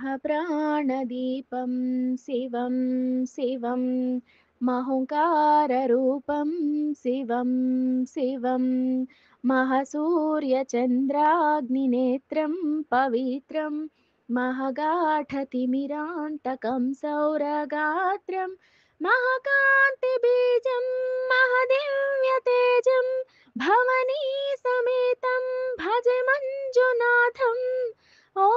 प्राणदीपं शिवं शिवं महुङ्काररूपं शिवं शिवं महसूर्यचन्द्राग्निनेत्रं पवित्रं महगाढतिमिरान्तकं सौरगात्रं महकान्तिबीजं महदिव्यतेजं भवनी समेतं भज मञ्जुनाथम्। ओ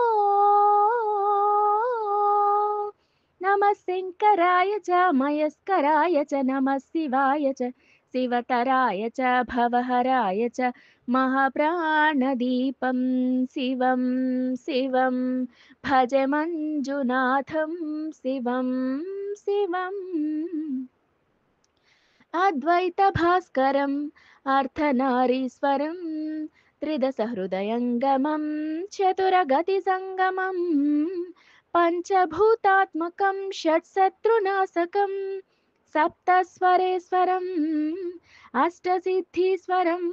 नमः शङ्कराय च मयस्कराय च नमः शिवाय च शिवतराय च भवहराय च महाप्राणदीपं शिवं शिवं भज मञ्जुनाथं शिवं शिवम् अद्वैतभास्करम् अर्धनारीश्वरं त्रिदशहृदयङ्गमं चतुरगतिसङ्गमं पञ्चभूतात्मकं षट्शत्रुनाशकं सप्तस्वरेश्वरम् अष्टसिद्धीश्वरं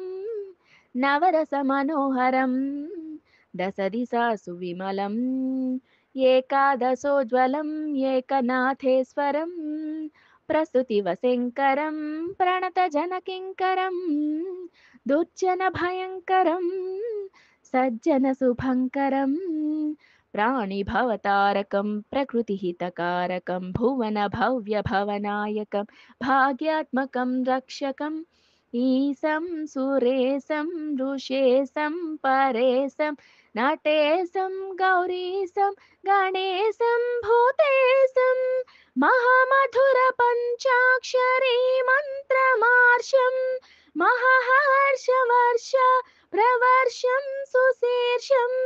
नवरसमनोहरं दशदिशासु विमलम् एकादशोज्ज्वलम् एकनाथेश्वरम् प्रस्तुतिवशङ्करं प्रणतजनकिङ्करं दुर्जनभयङ्करं सज्जनशुभङ्करं प्राणिभवतारकं प्रकृतिहितकारकं भुवनभव्यभवनायकं भाग्यात्मकं रक्षकम् ईशं सुरेशं ऋषेशं परेशं नटेशं गौरीशं गणेशं भूतेशं महामधुर पञ्चाक्षरी मन्त्रमार्षं महहर्षवर्ष प्रवर्षं सुशीर्षम्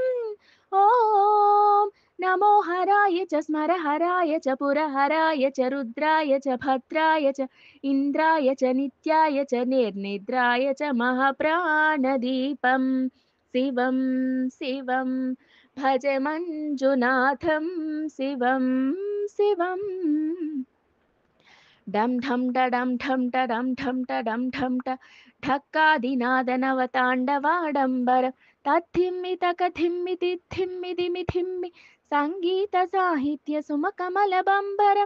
ॐ नमो हराय च स्मरहराय च पुरहराय च रुद्राय च भद्राय च इन्द्राय च नित्याय च निर्निद्राय च महाप्राणदीपं शिवं शिवं भज मञ्जुनाथं शिवं शिवम् डं ढं डडं ढं डडं ढं डडं ढं ढ ढक्कादिनादनवताण्डवाडम्बर तद्धिम्मि तकधिम्मि तिद्धिम्मि दिमि धिम्मि सङ्गीतसाहित्य सुमकमलबम्बर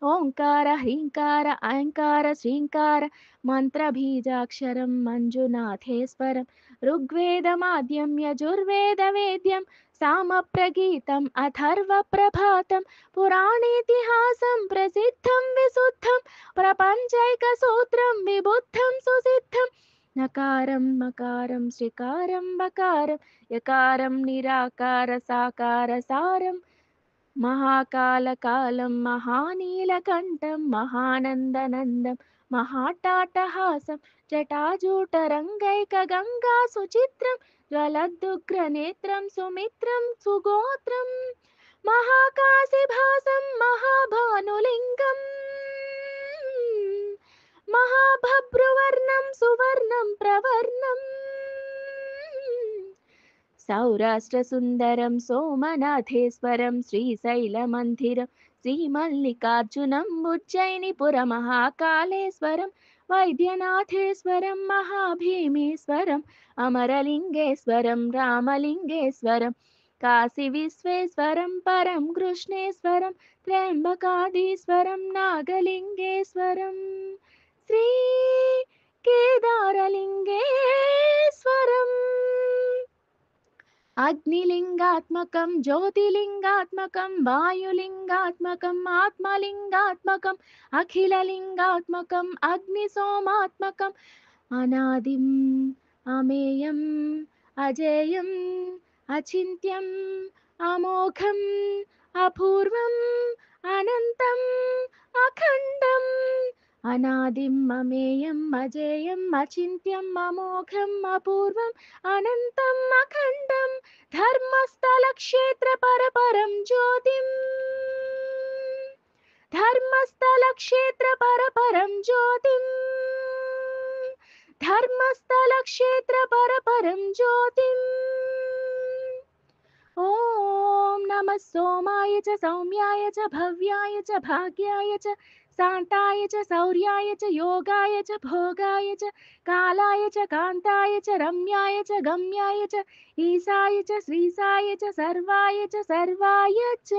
ओङ्कार ह्रीङ्कार ऐङ्कार श्रीङ्कार मन्त्रबीजाक्षरं मञ्जुनाथेश्वरं ऋग्वेदमाद्यं यजुर्वेदवेद्यं सामप्रगीतम् अथर्वप्रभातं पुराणेतिहासं प्रसिद्धं विशुद्धं प्रपञ्चैकसूत्रं विबुद्धं सुसिद्धं नकारं मकारं श्रीकारं बकारं यकारं निराकार साकार सारं महाकालकालं महानीलकण्ठं महानन्दनन्दं महाट्टाटहासं जटाजूटरङ्गैकगङ्गासुचित्रं ज्वलदुग्रनेत्रं सुमित्रं सुगोत्रं महाकाशिभासं महाभानुलिङ्गम् महाभभ्रुवर्णं सुवर्णं प्रवर्णम् सौराष्ट्रसुन्दरं सोमनाथेश्वरं श्रीशैलमन्दिरं श्रीमल्लिकार्जुनम् उज्जयिनीपुरमहाकालेश्वरं वैद्यनाथेश्वरं महाभीमेश्वरम् अमरलिङ्गेश्वरं रामलिङ्गेश्वरं काशीविश्वेश्वरं परं कृष्णेश्वरं त्र्यम्बकाधीश्वरं नागलिङ्गेश्वरं श्रीकेदारलिङ्गेश्वरम् अग्निलिङ्गात्मकं ज्योतिलिङ्गात्मकं वायुलिङ्गात्मकम् आत्मलिङ्गात्मकम् अखिललिङ्गात्मकम् अग्निसोमात्मकम् अनादिम् अमेयम् अजेयम् अचिन्त्यम् अमोघम् अपूर्वम् अनन्तम् अखण्डम् अनादिम् अमेयम् अजेयम् अचिन्त्यम् अमोघम् अपूर्वम् अनन्तम् अखण्डम् धर्मस्थलक्षेत्रपरपरं ज्योतिम् धर्मस्थलक्षेत्रपरपरं ज्योतिम् धर्मस्थलक्षेत्रपरपरं ज्योतिम् ॐ नमः सोमाय च सौम्याय च भव्याय च भाग्याय च शान्ताय च शौर्याय च योगाय च भोगाय च कालाय च कान्ताय च रम्याय च गम्याय च ईशाय च श्रीशाय च सर्वाय च सर्वाय च